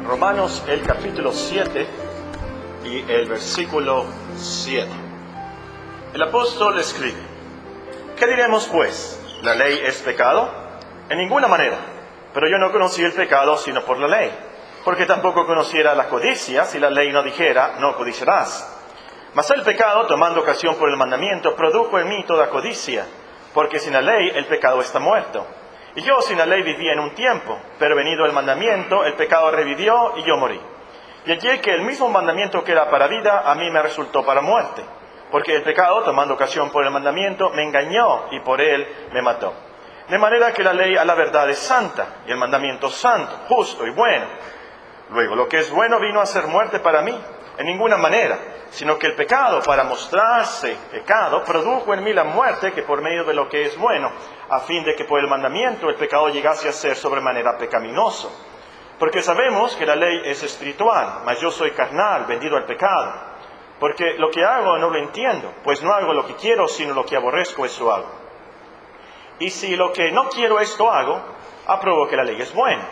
Romanos el capítulo 7 y el versículo 7. El apóstol escribe: ¿qué diremos pues? ¿La ley es pecado? En ninguna manera. Pero yo no conocí el pecado sino por la ley, porque tampoco conociera la codicia si la ley no dijera, no codiciarás. Mas el pecado, tomando ocasión por el mandamiento, produjo en mí toda codicia, porque sin la ley el pecado está muerto. Y yo sin la ley vivía en un tiempo, pero venido el mandamiento, el pecado revivió y yo morí. Y hallé que el mismo mandamiento que era para vida, a mí me resultó para muerte, porque el pecado, tomando ocasión por el mandamiento, me engañó y por él me mató. De manera que la ley a la verdad es santa, y el mandamiento santo, justo y bueno. Luego, lo que es bueno vino a ser muerte para mí, en ninguna manera, sino que el pecado, para mostrarse pecado, produjo en mí la muerte que por medio de lo que es bueno, a fin de que por el mandamiento el pecado llegase a ser sobremanera pecaminoso. Porque sabemos que la ley es espiritual, mas yo soy carnal, vendido al pecado. Porque lo que hago no lo entiendo, pues no hago lo que quiero, sino lo que aborrezco, eso hago. Y si lo que no quiero esto hago, apruebo que la ley es buena.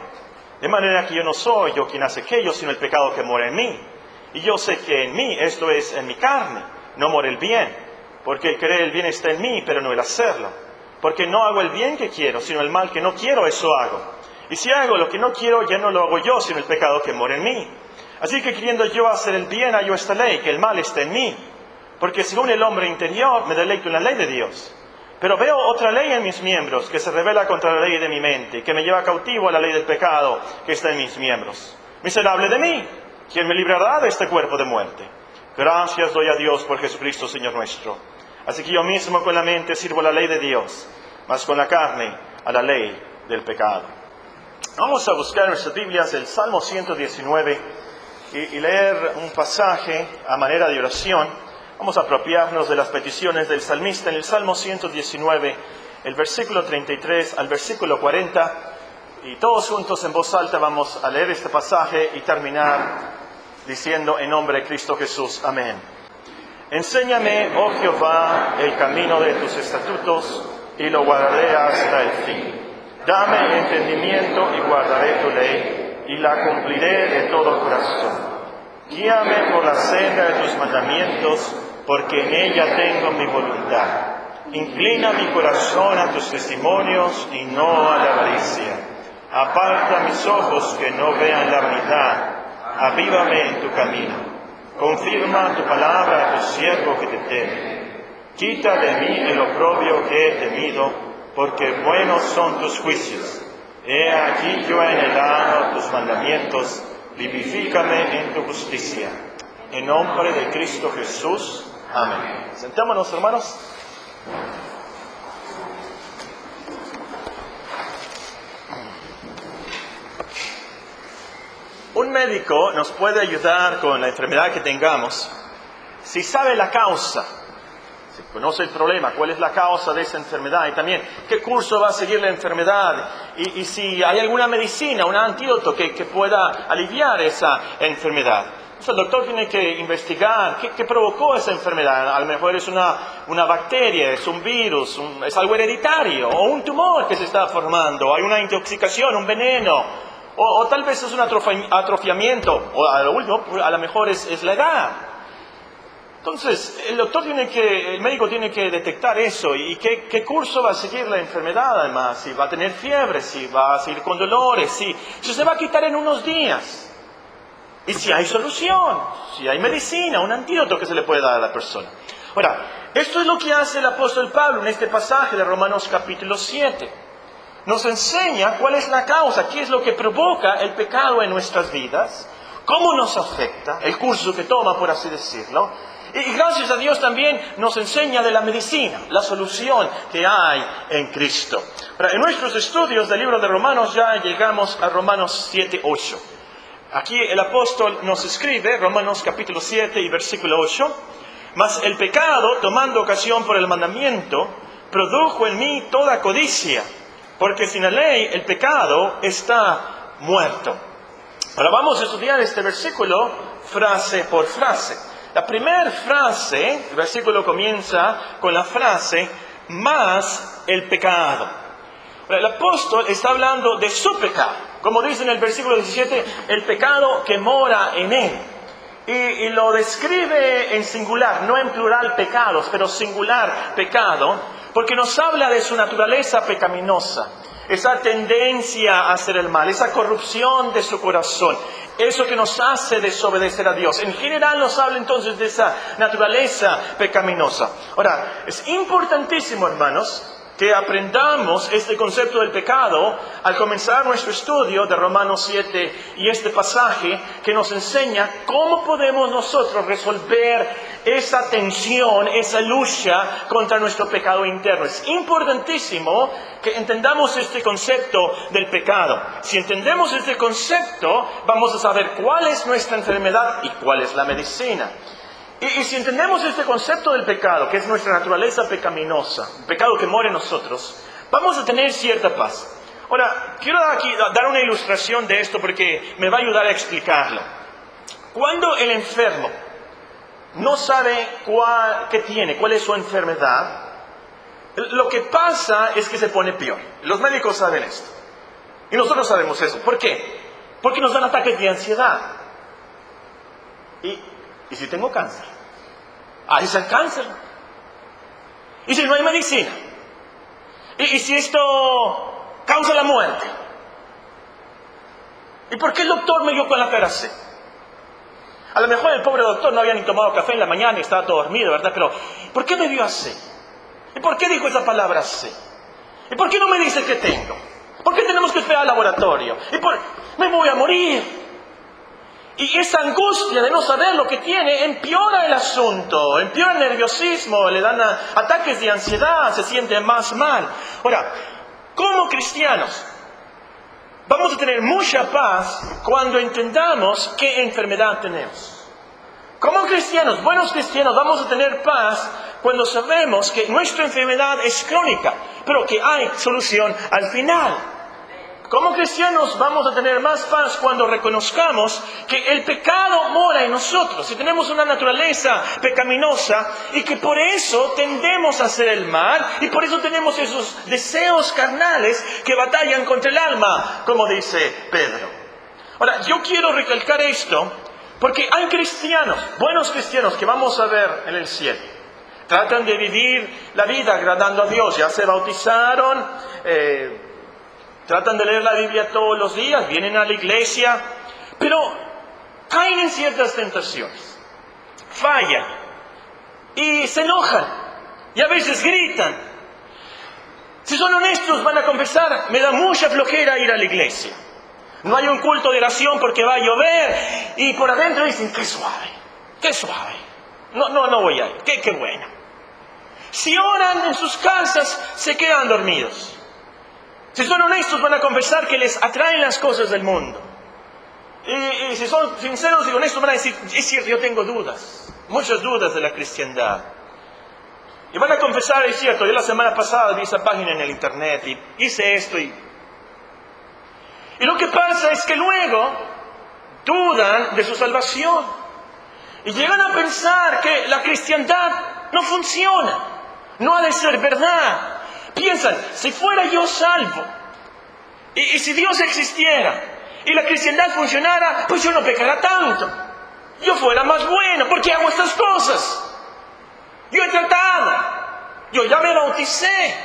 De manera que yo no soy yo quien hace aquello, sino el pecado que mora en mí. Y yo sé que en mí, esto es, en mi carne, no mora el bien. Porque el querer el bien está en mí, pero no el hacerlo. Porque no hago el bien que quiero, sino el mal que no quiero, eso hago. Y si hago lo que no quiero, ya no lo hago yo, sino el pecado que mora en mí. Así que queriendo yo hacer el bien, hallo esta ley, que el mal está en mí. Porque según el hombre interior, me deleito en la ley de Dios. Pero veo otra ley en mis miembros, que se rebela contra la ley de mi mente, que me lleva cautivo a la ley del pecado que está en mis miembros. Miserable de mí, ¿quién me librará de este cuerpo de muerte? Gracias doy a Dios por Jesucristo, Señor nuestro. Así que yo mismo con la mente sirvo a la ley de Dios, mas con la carne a la ley del pecado. Vamos a buscar en nuestras Biblias el Salmo 119 y leer un pasaje a manera de oración. Vamos a apropiarnos de las peticiones del salmista en el Salmo 119, el versículo 33 al versículo 40. Y todos juntos en voz alta vamos a leer este pasaje y terminar diciendo en nombre de Cristo Jesús. Amén. Enséñame, oh Jehová, el camino de tus estatutos y lo guardaré hasta el fin. Dame entendimiento y guardaré tu ley y la cumpliré de todo corazón. Guíame por la senda de tus mandamientos, porque en ella tengo mi voluntad. Inclina mi corazón a tus testimonios y no a la avaricia. Aparta mis ojos que no vean la vanidad. Avívame en tu camino. Confirma tu palabra a tu siervo que te teme. Quita de mí el oprobio que he temido, porque buenos son tus juicios. He aquí yo he anhelado tus mandamientos. Vivifícame en tu justicia. En nombre de Cristo Jesús. Amén. Sentémonos, hermanos. Un médico nos puede ayudar con la enfermedad que tengamos si sabe la causa, si conoce el problema, cuál es la causa de esa enfermedad y también qué curso va a seguir la enfermedad y si hay alguna medicina, un antídoto que pueda aliviar esa enfermedad. Entonces el doctor tiene que investigar qué provocó esa enfermedad. A lo mejor es una bacteria, es un virus, es algo hereditario o un tumor que se está formando, hay una intoxicación, un veneno. O tal vez es un atrofiamiento, o a lo último, a lo mejor es la edad. Entonces, el médico tiene que detectar eso y qué curso va a seguir la enfermedad, además, si va a tener fiebre, si va a seguir con dolores, si se va a quitar en unos días. Y si hay solución, si hay medicina, un antídoto que se le puede dar a la persona. Ahora, esto es lo que hace el apóstol Pablo en este pasaje de Romanos capítulo 7. Nos enseña cuál es la causa, qué es lo que provoca el pecado en nuestras vidas, cómo nos afecta, el curso que toma, por así decirlo. Y gracias a Dios también nos enseña de la medicina, la solución que hay en Cristo. Pero en nuestros estudios del libro de Romanos ya llegamos a Romanos 7:8. Aquí el apóstol nos escribe, Romanos capítulo 7 y versículo 8, mas el pecado, tomando ocasión por el mandamiento, produjo en mí toda codicia. Porque sin la ley el pecado está muerto. Ahora vamos a estudiar este versículo frase por frase. La primera frase, el versículo comienza con la frase, más el pecado. El apóstol está hablando de su pecado. Como dice en el versículo 17, el pecado que mora en él. Y lo describe en singular, no en plural pecados, pero singular pecado, porque nos habla de su naturaleza pecaminosa, esa tendencia a hacer el mal, esa corrupción de su corazón, eso que nos hace desobedecer a Dios. En general nos habla entonces de esa naturaleza pecaminosa. Ahora, es importantísimo, hermanos, que aprendamos este concepto del pecado al comenzar nuestro estudio de Romanos 7 y este pasaje que nos enseña cómo podemos nosotros resolver esa tensión, esa lucha contra nuestro pecado interno. Es importantísimo que entendamos este concepto del pecado. Si entendemos este concepto, vamos a saber cuál es nuestra enfermedad y cuál es la medicina. Y si entendemos este concepto del pecado, que es nuestra naturaleza pecaminosa, el pecado que mora en nosotros, vamos a tener cierta paz. Ahora, quiero dar una ilustración de esto porque me va a ayudar a explicarlo. Cuando el enfermo no sabe qué tiene, cuál es su enfermedad, lo que pasa es que se pone peor. Los médicos saben esto. Y nosotros sabemos eso. ¿Por qué? Porque nos dan ataques de ansiedad. ¿Y si tengo cáncer? Ahí es el cáncer. ¿Y si no hay medicina? ¿Y si esto causa la muerte? ¿Y por qué el doctor me dio con la cara así? A lo mejor el pobre doctor no había ni tomado café en la mañana y estaba todo dormido, ¿verdad? Pero ¿por qué me vio así? ¿Y por qué dijo esa palabra así? ¿Y por qué no me dice qué tengo? ¿Por qué tenemos que esperar al laboratorio? Me voy a morir. Y esa angustia de no saber lo que tiene empeora el asunto, empeora el nerviosismo, le dan ataques de ansiedad, se siente más mal. Ahora, como cristianos, vamos a tener mucha paz cuando entendamos qué enfermedad tenemos. Como cristianos, buenos cristianos, vamos a tener paz cuando sabemos que nuestra enfermedad es crónica, pero que hay solución al final. Como cristianos vamos a tener más paz cuando reconozcamos que el pecado mora en nosotros y tenemos una naturaleza pecaminosa y que por eso tendemos a hacer el mal y por eso tenemos esos deseos carnales que batallan contra el alma, como dice Pedro. Ahora, yo quiero recalcar esto porque hay cristianos, buenos cristianos que vamos a ver en el cielo. Tratan de vivir la vida agradando a Dios, ya se bautizaron, tratan de leer la Biblia todos los días, vienen a la iglesia, pero caen en ciertas tentaciones, fallan y se enojan y a veces gritan. Si son honestos van a confesar, me da mucha flojera ir a la iglesia. No hay un culto de oración porque va a llover y por adentro dicen, qué suave. No voy a ir, qué buena. Si oran en sus casas se quedan dormidos. Si son honestos van a confesar que les atraen las cosas del mundo. Y si son sinceros y honestos van a decir, es cierto, yo tengo dudas, muchas dudas de la cristiandad. Y van a confesar, es cierto, yo la semana pasada vi esa página en el internet y hice esto y lo que pasa es que luego dudan de su salvación. Y llegan a pensar que la cristiandad no funciona, no ha de ser verdad. Piensan, si fuera yo salvo, y si Dios existiera, y la cristiandad funcionara, pues yo no pecara tanto. Yo fuera más bueno, ¿por qué hago estas cosas? Yo he tratado, yo ya me bauticé,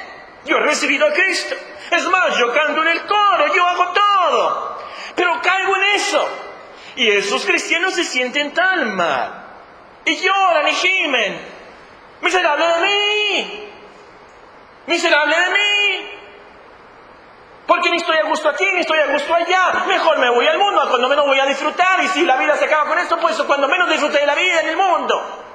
yo he recibido a Cristo. Es más, yo canto en el coro, yo hago todo. Pero caigo en eso. Y esos cristianos se sienten tan mal. Y lloran y gimen. ¡Miserable de mí! ¡Miserable de mí! Porque ni estoy a gusto aquí, ni estoy a gusto allá. Mejor me voy al mundo, cuando menos voy a disfrutar. Y si la vida se acaba con esto, pues cuando menos disfrute de la vida en el mundo.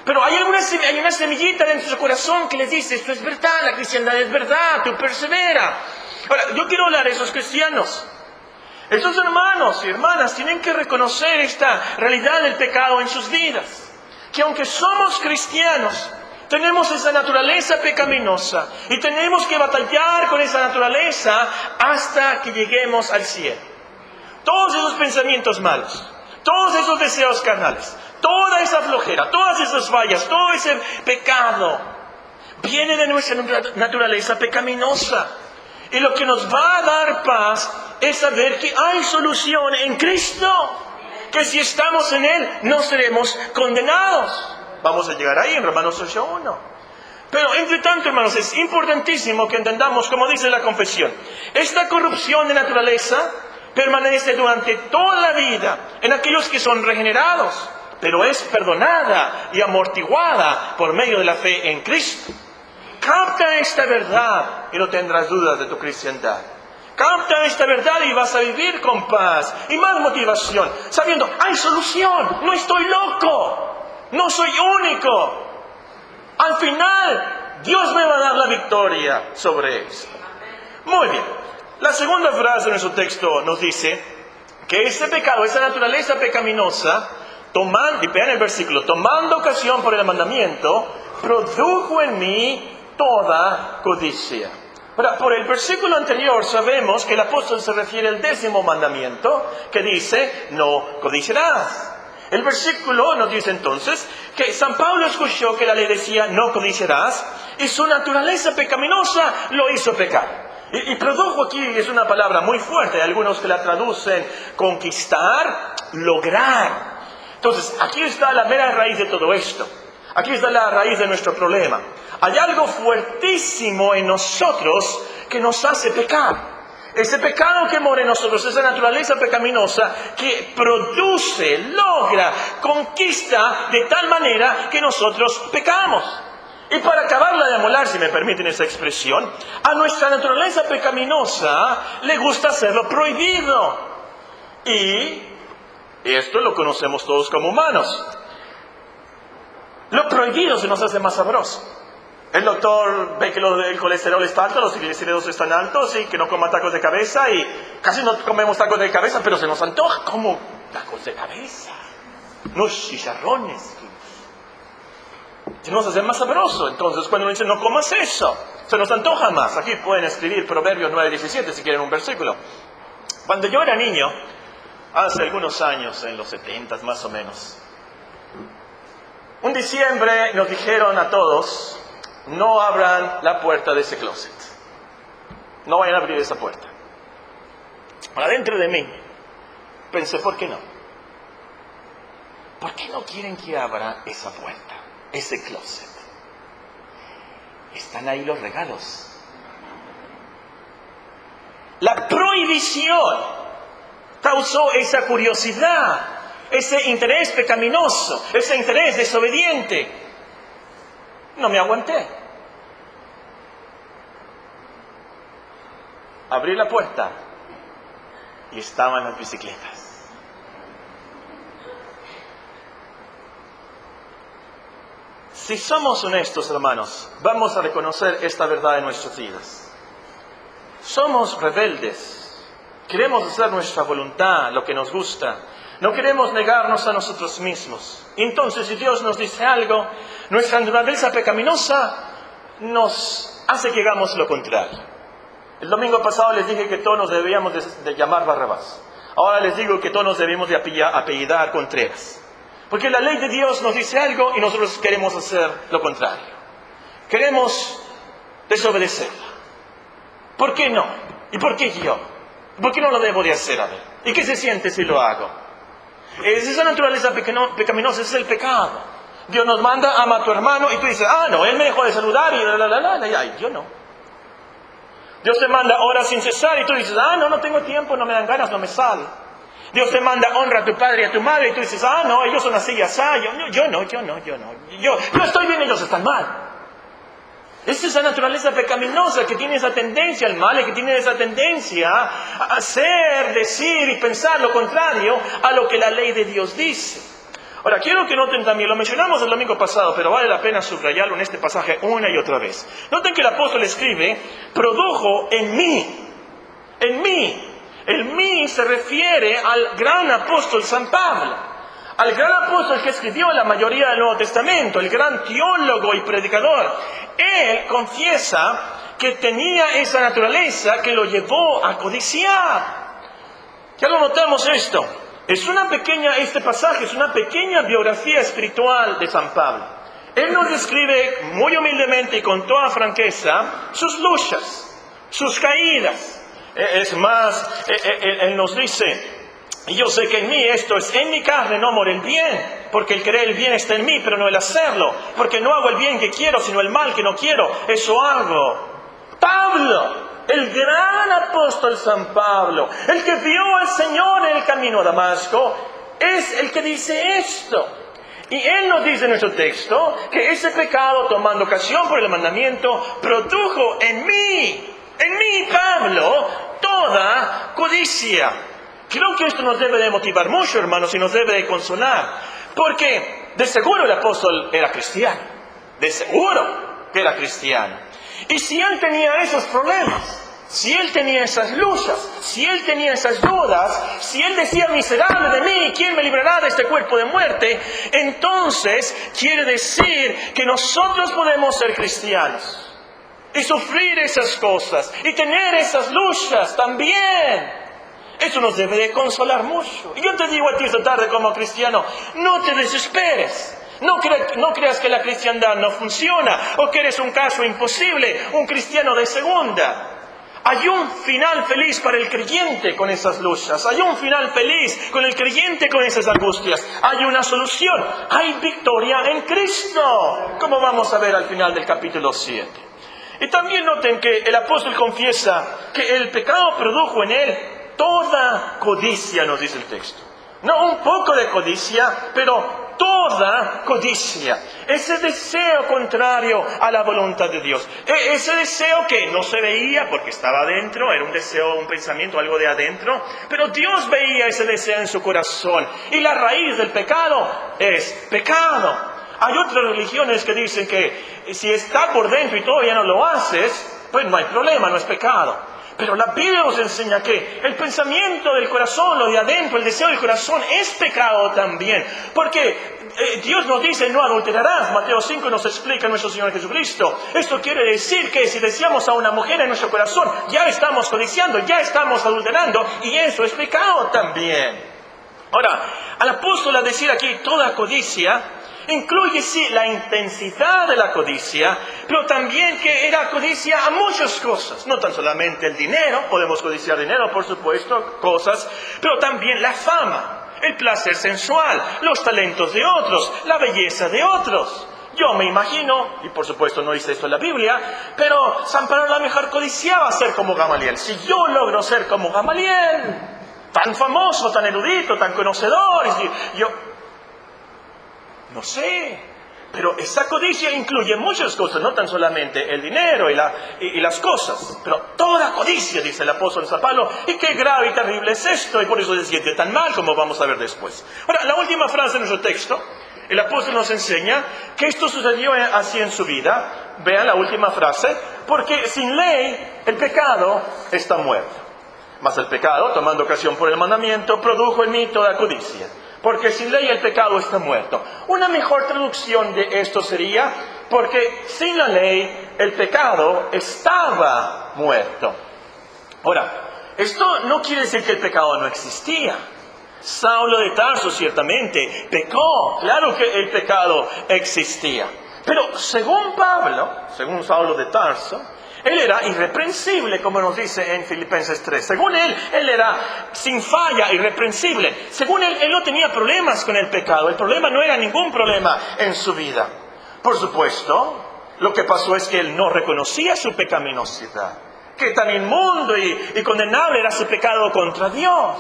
Pero hay una semillita dentro de su corazón que les dice, esto es verdad, la cristiandad es verdad, tú persevera. Ahora, yo quiero hablar a esos cristianos. Estos hermanos y hermanas tienen que reconocer esta realidad del pecado en sus vidas. Que aunque somos cristianos, tenemos esa naturaleza pecaminosa y tenemos que batallar con esa naturaleza hasta que lleguemos al cielo. Todos esos pensamientos malos, todos esos deseos carnales, toda esa flojera, todas esas fallas, todo ese pecado viene de nuestra naturaleza pecaminosa. Y lo que nos va a dar paz es saber que hay solución en Cristo. Que si estamos en Él, no seremos condenados. Vamos a llegar ahí en Romanos 8:1. Pero entre tanto, hermanos, es importantísimo que entendamos, como dice la confesión, esta corrupción de naturaleza permanece durante toda la vida en aquellos que son regenerados, pero es perdonada y amortiguada por medio de la fe en Cristo. Capta esta verdad y no tendrás dudas de tu cristiandad. Capta esta verdad y vas a vivir con paz y más motivación, sabiendo, hay solución, no estoy loco, no soy único. Al final, Dios me va a dar la victoria sobre esto. Muy bien. La segunda frase de nuestro texto nos dice que ese pecado, esa naturaleza pecaminosa, y vean el versículo, tomando ocasión por el mandamiento, produjo en mí toda codicia. Ahora, por el versículo anterior sabemos que el apóstol se refiere al 10º mandamiento, que dice, no codiciarás. El versículo nos dice entonces que San Pablo escuchó que la ley decía, no codiciarás, y su naturaleza pecaminosa lo hizo pecar. Y produjo aquí, es una palabra muy fuerte, hay algunos que la traducen conquistar, lograr. Entonces, aquí está la mera raíz de todo esto. Aquí está la raíz de nuestro problema. Hay algo fuertísimo en nosotros que nos hace pecar. Ese pecado que mora en nosotros, esa naturaleza pecaminosa que produce, logra, conquista de tal manera que nosotros pecamos. Y para acabarla de amolar, si me permiten esa expresión, a nuestra naturaleza pecaminosa le gusta hacerlo prohibido. Y esto lo conocemos todos como humanos. Lo prohibido se nos hace más sabroso. El doctor ve que el colesterol está alto, los triglicéridos están altos y que no coma tacos de cabeza y casi no comemos tacos de cabeza, pero se nos antoja como tacos de cabeza. Unos chicharrones. Se nos hace más sabroso. Entonces cuando uno dice no comas eso, se nos antoja más. Aquí pueden escribir Proverbios 9:17 si quieren un versículo. Cuando yo era niño, hace algunos años, en los 70 más o menos, un diciembre nos dijeron a todos, no abran la puerta de ese closet. No vayan a abrir esa puerta. Ahora, dentro de mí, pensé, ¿por qué no? ¿Por qué no quieren que abra esa puerta, ese closet? Están ahí los regalos. La prohibición causó esa curiosidad, ese interés pecaminoso, ese interés desobediente. No me aguanté. Abrí la puerta y estaban las bicicletas. Si somos honestos, hermanos, vamos a reconocer esta verdad en nuestras vidas. Somos rebeldes. Queremos hacer nuestra voluntad, lo que nos gusta. No queremos negarnos a nosotros mismos. Entonces, si Dios nos dice algo, nuestra naturaleza pecaminosa nos hace que hagamos lo contrario. El domingo pasado les dije que todos nos debíamos de llamar Barrabás. Ahora les digo que todos nos debemos de apellidar Contreras. Porque la ley de Dios nos dice algo y nosotros queremos hacer lo contrario. Queremos desobedecerla. ¿Por qué no? ¿Y por qué yo? ¿Por qué no lo debo de hacer a ver? ¿Y qué se siente si lo hago? Es esa naturaleza pecaminosa, es el pecado. Dios nos manda, ama a tu hermano, y tú dices, no, él me dejó de saludar, y ay, yo no. Dios te manda, ora sin cesar, y tú dices, no tengo tiempo, no me dan ganas, no me sale. Dios te manda, honra a tu padre y a tu madre, y tú dices, no, ellos son así, yo no. Yo estoy bien, ellos están mal. Es esa naturaleza pecaminosa que tiene esa tendencia al mal y que tiene esa tendencia a hacer, decir y pensar lo contrario a lo que la ley de Dios dice. Ahora, quiero que noten también, lo mencionamos el domingo pasado, pero vale la pena subrayarlo en este pasaje una y otra vez. Noten que el apóstol escribe, produjo en mí. En mí. El mí se refiere al gran apóstol San Pablo. Al gran apóstol que escribió la mayoría del Nuevo Testamento, el gran teólogo y predicador. Él confiesa que tenía esa naturaleza que lo llevó a codiciar. Ya lo notamos esto. Este pasaje es una pequeña biografía espiritual de San Pablo. Él nos describe muy humildemente y con toda franqueza sus luchas. sus caídas. Es más, Él nos dice, y yo sé que en mí esto es, en mi carne no mora el bien, porque el querer el bien está en mí, pero no el hacerlo, porque no hago el bien que quiero, sino el mal que no quiero, eso hago. Pablo, el gran apóstol San Pablo, el que vio al Señor en el camino a Damasco, es el que dice esto. Y él nos dice en nuestro texto que ese pecado, tomando ocasión por el mandamiento, produjo en mí, Pablo, toda codicia. Creo que esto nos debe de motivar mucho, hermanos, y nos debe de consolar. Porque de seguro el apóstol era cristiano. De seguro que era cristiano. Y si él tenía esos problemas, si él tenía esas luchas, si él tenía esas dudas, si él decía, miserable de mí, ¿quién me librará de este cuerpo de muerte? Entonces quiere decir que nosotros podemos ser cristianos y sufrir esas cosas y tener esas luchas también. Eso nos debe de consolar mucho. Y yo te digo a ti esta tarde como cristiano, no te desesperes. No creas que la cristiandad no funciona o que eres un caso imposible, un cristiano de segunda. Hay un final feliz para el creyente con esas luchas. Hay un final feliz con el creyente con esas angustias. Hay una solución. Hay victoria en Cristo, como vamos a ver al final del capítulo 7. Y también noten que el apóstol confiesa que el pecado produjo en él toda codicia, nos dice el texto. No un poco de codicia, pero toda codicia. Ese deseo contrario a la voluntad de Dios. Ese deseo que no se veía porque estaba adentro, era un deseo, un pensamiento, algo de adentro. Pero Dios veía ese deseo en su corazón. Y la raíz del pecado es pecado. Hay otras religiones que dicen que si está por dentro y todavía no lo haces, pues no hay problema, no es pecado. Pero la Biblia nos enseña que el pensamiento del corazón, lo de adentro, el deseo del corazón es pecado también. Porque Dios nos dice, no adulterarás. Mateo 5 nos explica nuestro Señor Jesucristo. Esto quiere decir que si deseamos a una mujer en nuestro corazón, ya estamos codiciando, ya estamos adulterando, y eso es pecado también. Ahora, al apóstol a decir aquí toda codicia, incluye sí la intensidad de la codicia, pero también que era codicia a muchas cosas. No tan solamente el dinero, podemos codiciar dinero, por supuesto, cosas, pero también la fama, el placer sensual, los talentos de otros, la belleza de otros. Yo me imagino, y por supuesto no dice esto en la Biblia, pero San Pablo a lo mejor codiciaba ser como Gamaliel. Si yo logro ser como Gamaliel, tan famoso, tan erudito, tan conocedor, y yo... No sé, pero esa codicia incluye muchas cosas, no tan solamente el dinero y las cosas, pero toda codicia, dice el apóstol San Pablo, y qué grave y terrible es esto, y por eso se siente tan mal, como vamos a ver después. Ahora, la última frase de nuestro texto, el apóstol nos enseña que esto sucedió así en su vida. Vean la última frase, porque sin ley el pecado está muerto. Mas el pecado, tomando ocasión por el mandamiento, produjo en mí toda codicia. Porque sin ley el pecado está muerto. Una mejor traducción de esto sería, porque sin la ley el pecado estaba muerto. Ahora, esto no quiere decir que el pecado no existía. Saulo de Tarso ciertamente pecó, claro que el pecado existía. Pero según Pablo, según Saulo de Tarso, él era irreprensible, como nos dice en Filipenses 3. Según él era sin falla, irreprensible. Según él no tenía problemas con el pecado. El problema no era ningún problema en su vida. Por supuesto, lo que pasó es que él no reconocía su pecaminosidad. Que tan inmundo y condenable era su pecado contra Dios.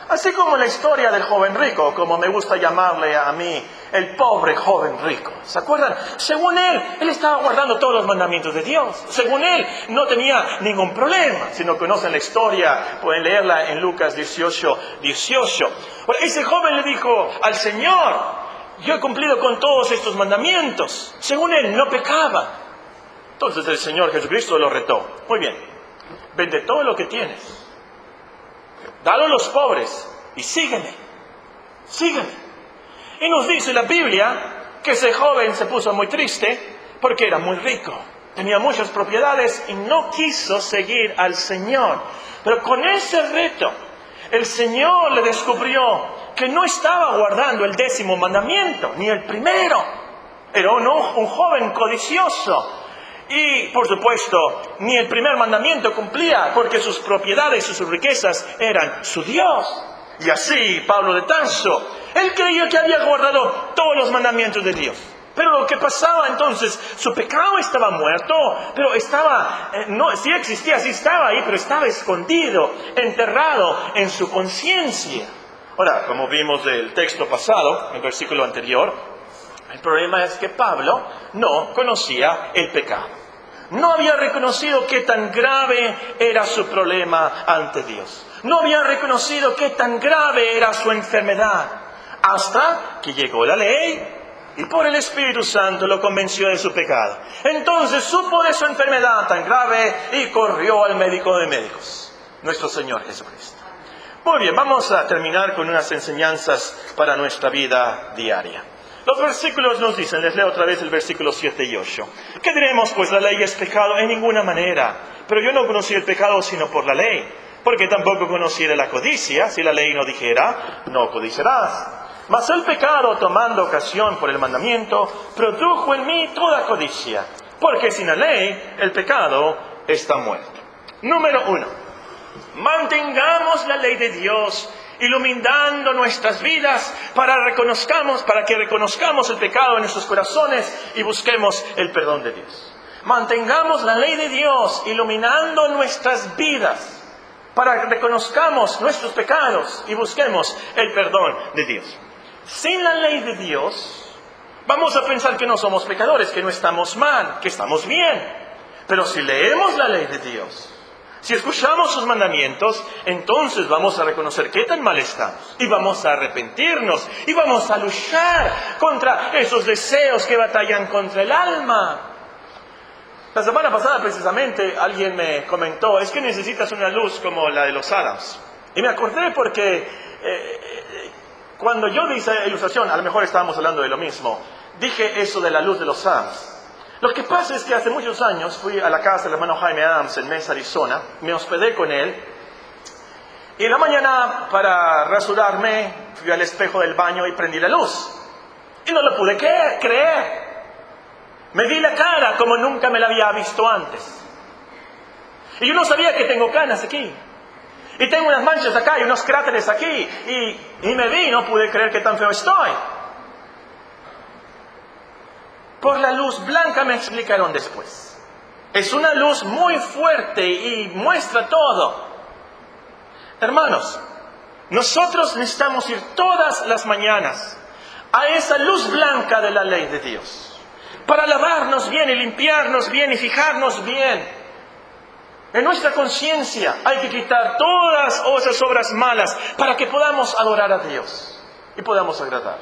Así como la historia del joven rico, como me gusta llamarle a mí, el pobre joven rico. ¿Se acuerdan? Según él estaba guardando todos los mandamientos de Dios. Según él, no tenía ningún problema. Si no conocen la historia, pueden leerla en Lucas 18:18. Bueno, ese joven le dijo al Señor, yo he cumplido con todos estos mandamientos. Según él, no pecaba. Entonces el Señor Jesucristo lo retó. Muy bien, vende todo lo que tienes. Dalo a los pobres y sígueme. Y nos dice la Biblia que ese joven se puso muy triste porque era muy rico. Tenía muchas propiedades y no quiso seguir al Señor. Pero con ese reto, el Señor le descubrió que no estaba guardando el 10º mandamiento, ni el primero. Era un joven codicioso. Y, por supuesto, ni el primer mandamiento cumplía, porque sus propiedades y sus riquezas eran su Dios. Y así, Pablo de Tarso, él creyó que había guardado todos los mandamientos de Dios. Pero lo que pasaba entonces, su pecado estaba muerto, pero estaba, sí existía, sí estaba ahí, pero estaba escondido, enterrado en su conciencia. Ahora, como vimos del texto pasado, el versículo anterior, el problema es que Pablo no conocía el pecado. No había reconocido qué tan grave era su problema ante Dios. No había reconocido qué tan grave era su enfermedad. Hasta que llegó la ley y por el Espíritu Santo lo convenció de su pecado. Entonces supo de su enfermedad tan grave y corrió al médico de médicos, nuestro Señor Jesucristo. Muy bien, vamos a terminar con unas enseñanzas para nuestra vida diaria. Los versículos nos dicen, les leo otra vez el versículo 7 y 8. ¿Qué diremos? Pues la ley es pecado en ninguna manera. Pero yo no conocí el pecado sino por la ley. Porque tampoco conociera la codicia, si la ley no dijera, no codiciarás. Mas el pecado, tomando ocasión por el mandamiento, produjo en mí toda codicia. Porque sin la ley, el pecado está muerto. Número 1. Mantengamos la ley de Dios, iluminando nuestras vidas para que reconozcamos el pecado en nuestros corazones y busquemos el perdón de Dios. Mantengamos la ley de Dios, iluminando nuestras vidas para que reconozcamos nuestros pecados y busquemos el perdón de Dios. Sin la ley de Dios, vamos a pensar que no somos pecadores, que no estamos mal, que estamos bien. Pero si leemos la ley de Dios, si escuchamos sus mandamientos, entonces vamos a reconocer qué tan mal estamos. Y vamos a arrepentirnos. Y vamos a luchar contra esos deseos que batallan contra el alma. La semana pasada, precisamente, alguien me comentó, es que necesitas una luz como la de los Adams. Y me acordé porque cuando yo di esa ilustración, a lo mejor estábamos hablando de lo mismo, dije eso de la luz de los Adams. Lo que pasa es que hace muchos años fui a la casa del hermano Jaime Adams en Mesa, Arizona, me hospedé con él, y en la mañana para rasurarme fui al espejo del baño y prendí la luz. Y no lo pude creer. Me vi la cara como nunca me la había visto antes. Y yo no sabía que tengo canas aquí. Y tengo unas manchas acá y unos cráteres aquí. Y me vi y no pude creer que tan feo estoy. Por la luz blanca me explicaron después. Es una luz muy fuerte y muestra todo. Hermanos, nosotros necesitamos ir todas las mañanas a esa luz blanca de la ley de Dios, para lavarnos bien y limpiarnos bien y fijarnos bien. En nuestra conciencia hay que quitar todas esas obras malas para que podamos adorar a Dios y podamos agradar.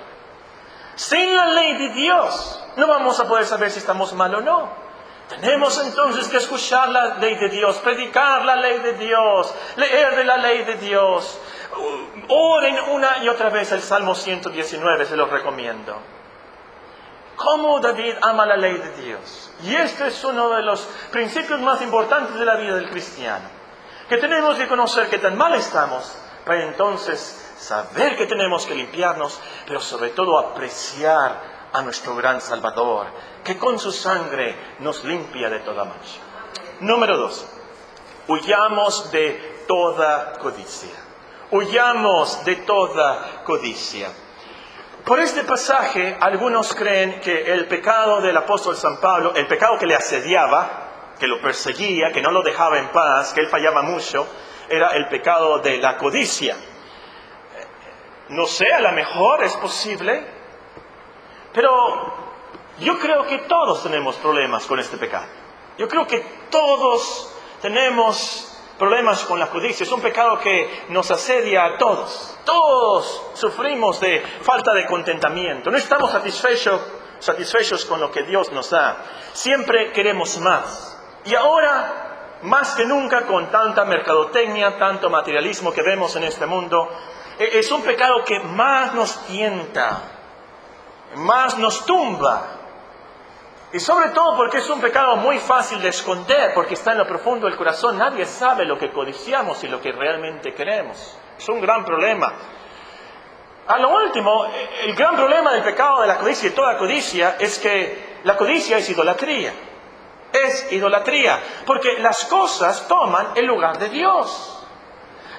Sin la ley de Dios no vamos a poder saber si estamos mal o no. Tenemos entonces que escuchar la ley de Dios, predicar la ley de Dios, leer de la ley de Dios. Oren una y otra vez el Salmo 119, se los recomiendo. Cómo David ama la ley de Dios. Y este es uno de los principios más importantes de la vida del cristiano. Que tenemos que conocer que tan mal estamos, para entonces saber que tenemos que limpiarnos, pero sobre todo apreciar a nuestro gran Salvador, que con su sangre nos limpia de toda mancha. Número 2. Huyamos de toda codicia. Huyamos de toda codicia. Por este pasaje, algunos creen que el pecado del apóstol San Pablo, el pecado que le asediaba, que lo perseguía, que no lo dejaba en paz, que él fallaba mucho, era el pecado de la codicia. No sé, a lo mejor es posible, pero yo creo que todos tenemos problemas con este pecado. Yo creo que todos tenemos problemas con la codicia. Es un pecado que nos asedia a todos. Todos sufrimos de falta de contentamiento. No estamos satisfechos con lo que Dios nos da. Siempre queremos más. Y ahora, más que nunca, con tanta mercadotecnia, tanto materialismo que vemos en este mundo, es un pecado que más nos tienta, más nos tumba. Y sobre todo porque es un pecado muy fácil de esconder, porque está en lo profundo del corazón. Nadie sabe lo que codiciamos y lo que realmente queremos. Es un gran problema. A lo último, el gran problema del pecado de la codicia y toda codicia es que la codicia es idolatría. es idolatría, porque las cosas toman el lugar de Dios.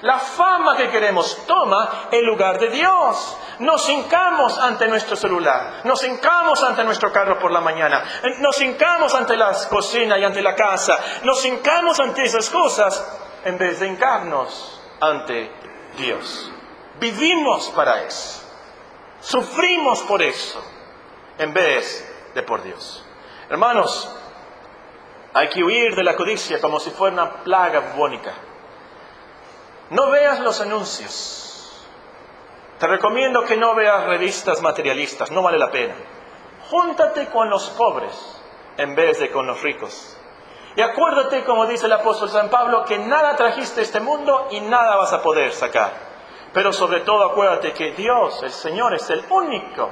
La fama que queremos toma el lugar de Dios. Nos hincamos ante nuestro celular, nos hincamos ante nuestro carro por la mañana, nos hincamos ante la cocina y ante la casa, nos hincamos ante esas cosas en vez de hincarnos ante Dios. Vivimos para eso, sufrimos por eso, en vez de por Dios. Hermanos, hay que huir de la codicia como si fuera una plaga bubónica. No veas los anuncios. Te recomiendo que no veas revistas materialistas, no vale la pena. Júntate con los pobres en vez de con los ricos. Y acuérdate, como dice el apóstol San Pablo, que nada trajiste a este mundo y nada vas a poder sacar. Pero sobre todo acuérdate que Dios, el Señor, es el único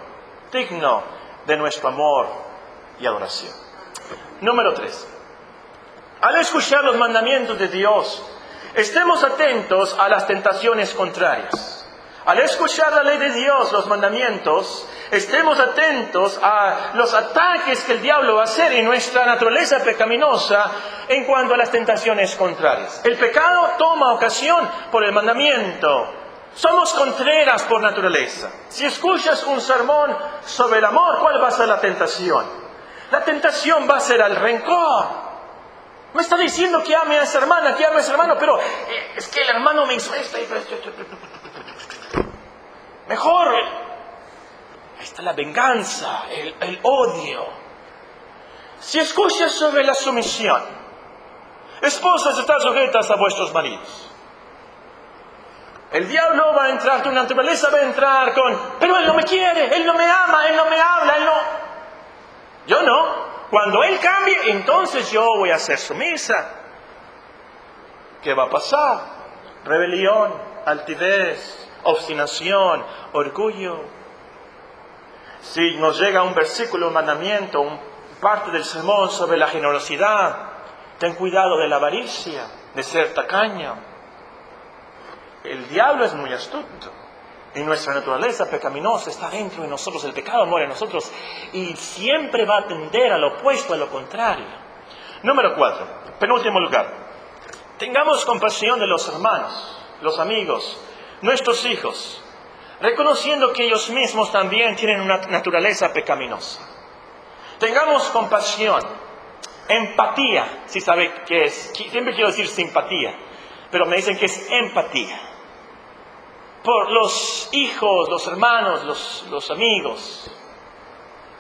digno de nuestro amor y adoración. Número 3. Al escuchar los mandamientos de Dios, estemos atentos a las tentaciones contrarias. Al escuchar la ley de Dios, los mandamientos, estemos atentos a los ataques que el diablo va a hacer en nuestra naturaleza pecaminosa en cuanto a las tentaciones contrarias. El pecado toma ocasión por el mandamiento. Somos contreras por naturaleza. Si escuchas un sermón sobre el amor, ¿cuál va a ser la tentación? La tentación va a ser al rencor. Me está diciendo que ame a esa hermana, que ame a ese hermano, pero es que el hermano me hizo esto. Mejor, ahí está la venganza, el odio. Si escuchas sobre la sumisión, esposas, están sujetas a vuestros maridos. El diablo va a entrar, tu naturaleza va a entrar con, pero él no me quiere, él no me ama, él no me habla, él no. Yo no. Cuando él cambie, entonces yo voy a ser sumisa. ¿Qué va a pasar? Rebelión, altivez, obstinación, orgullo. Si nos llega un versículo, un mandamiento, parte del sermón sobre la generosidad, ten cuidado de la avaricia, de ser tacaño. El diablo es muy astuto. Y nuestra naturaleza pecaminosa está dentro de nosotros, el pecado mora en nosotros y siempre va a tender a lo opuesto, a lo contrario. Número 4, penúltimo lugar. Tengamos compasión de los hermanos, los amigos, nuestros hijos, reconociendo que ellos mismos también tienen una naturaleza pecaminosa. Tengamos compasión, empatía, si sabe qué es. Siempre quiero decir simpatía, pero me dicen que es empatía. Por los hijos, los hermanos, los amigos.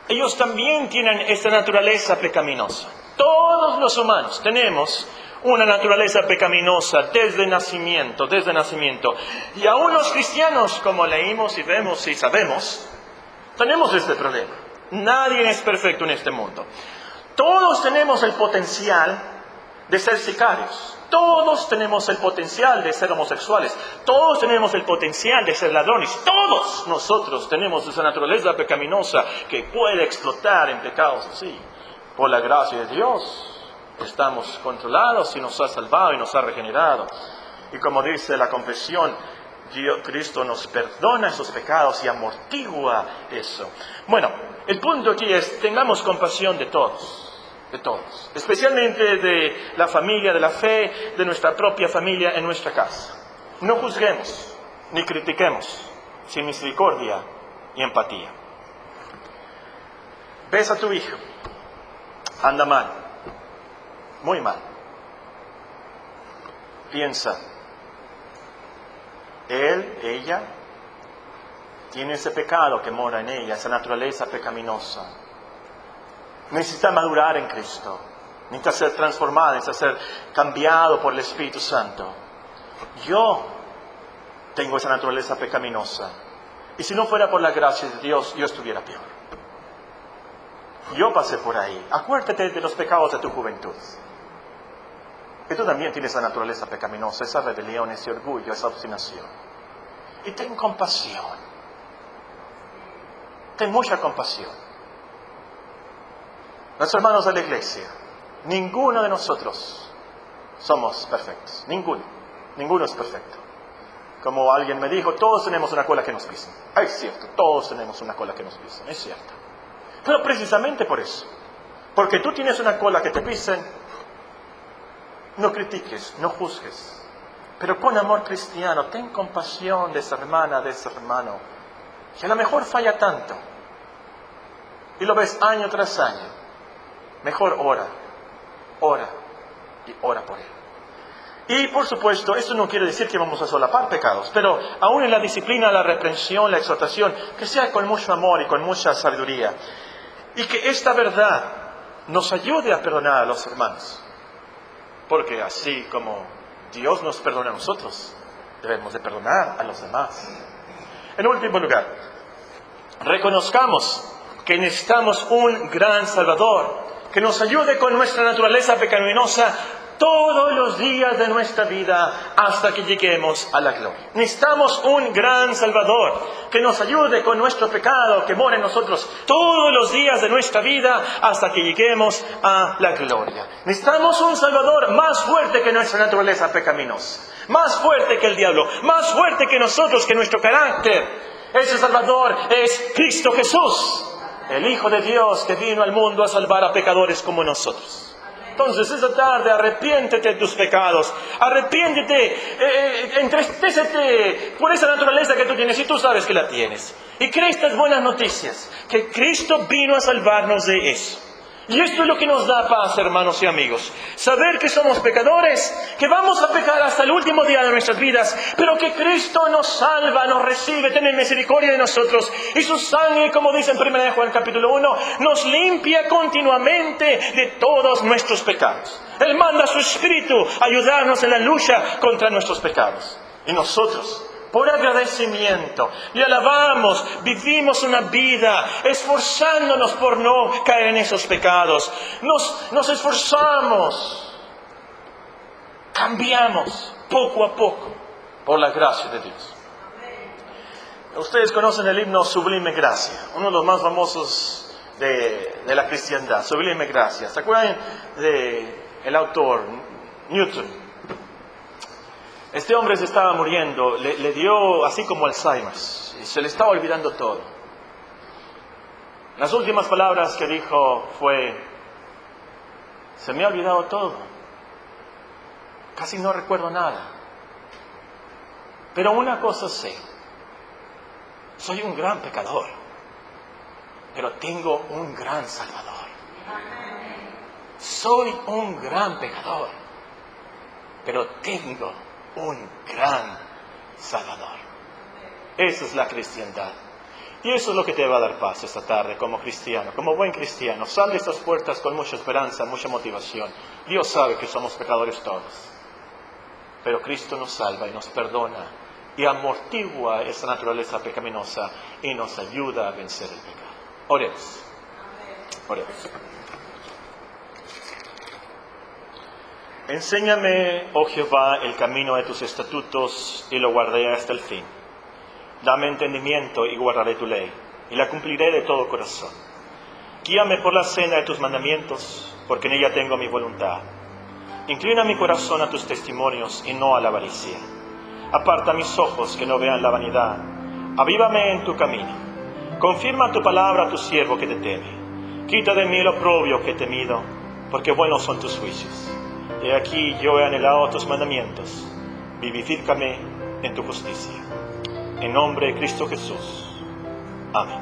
Ellos también tienen esta naturaleza pecaminosa. Todos los humanos tenemos una naturaleza pecaminosa desde nacimiento. Y aún los cristianos, como leímos y vemos y sabemos, tenemos este problema. Nadie es perfecto en este mundo. Todos tenemos el potencial de ser sicarios. Todos tenemos el potencial de ser homosexuales. Todos tenemos el potencial de ser ladrones. Todos nosotros tenemos esa naturaleza pecaminosa que puede explotar en pecados así. Por la gracia de Dios estamos controlados y nos ha salvado y nos ha regenerado. Y como dice la confesión, Cristo nos perdona esos pecados y amortigua eso. Bueno, el punto aquí es, tengamos compasión de todos. De todos, especialmente de la familia, de la fe, de nuestra propia familia en nuestra casa. No juzguemos, ni critiquemos, sin misericordia y empatía. Ves a tu hijo, anda mal, muy mal. Piensa, él, ella, tiene ese pecado que mora en ella, esa naturaleza pecaminosa. Necesita madurar en Cristo. Necesita ser transformado, necesita ser cambiado por el Espíritu Santo. Yo tengo esa naturaleza pecaminosa. Y si no fuera por la gracia de Dios, yo estuviera peor. Yo pasé por ahí. Acuérdate de los pecados de tu juventud. Que tú también tienes esa naturaleza pecaminosa, esa rebelión, ese orgullo, esa obstinación. Y ten compasión. Ten mucha compasión. Nuestros hermanos de la iglesia, ninguno de nosotros somos perfectos. Ninguno es perfecto. Como alguien me dijo, todos tenemos una cola que nos pisan. Es cierto, todos tenemos una cola que nos pisan, es cierto. Pero precisamente por eso, Porque tú tienes una cola que te pisen, no critiques, no juzgues. Pero con amor cristiano, ten compasión de esa hermana, de ese hermano, que a lo mejor falla tanto. Y lo ves año tras año. Mejor ora y ora por él. Y por supuesto, esto no quiere decir que vamos a solapar pecados, pero aún en la disciplina, la reprensión, la exhortación, que sea con mucho amor y con mucha sabiduría. Y que esta verdad nos ayude a perdonar a los hermanos. Porque así como Dios nos perdona a nosotros, debemos de perdonar a los demás. En último lugar, reconozcamos que necesitamos un gran Salvador, que nos ayude con nuestra naturaleza pecaminosa todos los días de nuestra vida hasta que lleguemos a la gloria. Necesitamos un gran Salvador que nos ayude con nuestro pecado, que mora en nosotros todos los días de nuestra vida hasta que lleguemos a la gloria. Necesitamos un Salvador más fuerte que nuestra naturaleza pecaminosa, más fuerte que el diablo, más fuerte que nosotros, que nuestro carácter. Ese Salvador es Cristo Jesús, el Hijo de Dios que vino al mundo a salvar a pecadores como nosotros. Entonces, esta tarde, arrepiéntete de tus pecados, arrepiéntete, entristécete por esa naturaleza que tú tienes y tú sabes que la tienes. Y cree estas buenas noticias, que Cristo vino a salvarnos de eso. Y esto es lo que nos da paz, hermanos y amigos. Saber que somos pecadores, que vamos a pecar hasta el último día de nuestras vidas, pero que Cristo nos salva, nos recibe, tiene misericordia de nosotros. Y su sangre, como dice en 1 Juan capítulo 1, nos limpia continuamente de todos nuestros pecados. Él manda a su Espíritu a ayudarnos en la lucha contra nuestros pecados. Y nosotros, por agradecimiento, le alabamos, vivimos una vida esforzándonos por no caer en esos pecados. Nos esforzamos, cambiamos poco a poco por la gracia de Dios. Ustedes conocen el himno Sublime Gracia, uno de los más famosos de la cristiandad, Sublime Gracia. ¿Se acuerdan del autor Newton? Este hombre se estaba muriendo, le dio así como Alzheimer, y se le estaba olvidando todo. Las últimas palabras que dijo fue: se me ha olvidado todo, casi no recuerdo nada. Pero una cosa sé, soy un gran pecador, pero tengo un gran Salvador. Soy un gran pecador, pero tengo un gran Salvador. Esa es la cristiandad. Y eso es lo que te va a dar paz esta tarde como cristiano, como buen cristiano. Sal de estas puertas con mucha esperanza, mucha motivación. Dios sabe que somos pecadores todos, pero Cristo nos salva y nos perdona y amortigua esa naturaleza pecaminosa y nos ayuda a vencer el pecado. Oremos. Oremos. Enséñame, oh Jehová, el camino de tus estatutos y lo guardaré hasta el fin. Dame entendimiento y guardaré tu ley, y la cumpliré de todo corazón. Guíame por la senda de tus mandamientos, porque en ella tengo mi voluntad. Inclina mi corazón a tus testimonios y no a la avaricia. Aparta mis ojos que no vean la vanidad. Avívame en tu camino. Confirma tu palabra a tu siervo que te teme. Quita de mí el oprobio que he temido, porque buenos son tus juicios. He aquí yo he anhelado tus mandamientos. Vivifícame en tu justicia. En nombre de Cristo Jesús. Amén.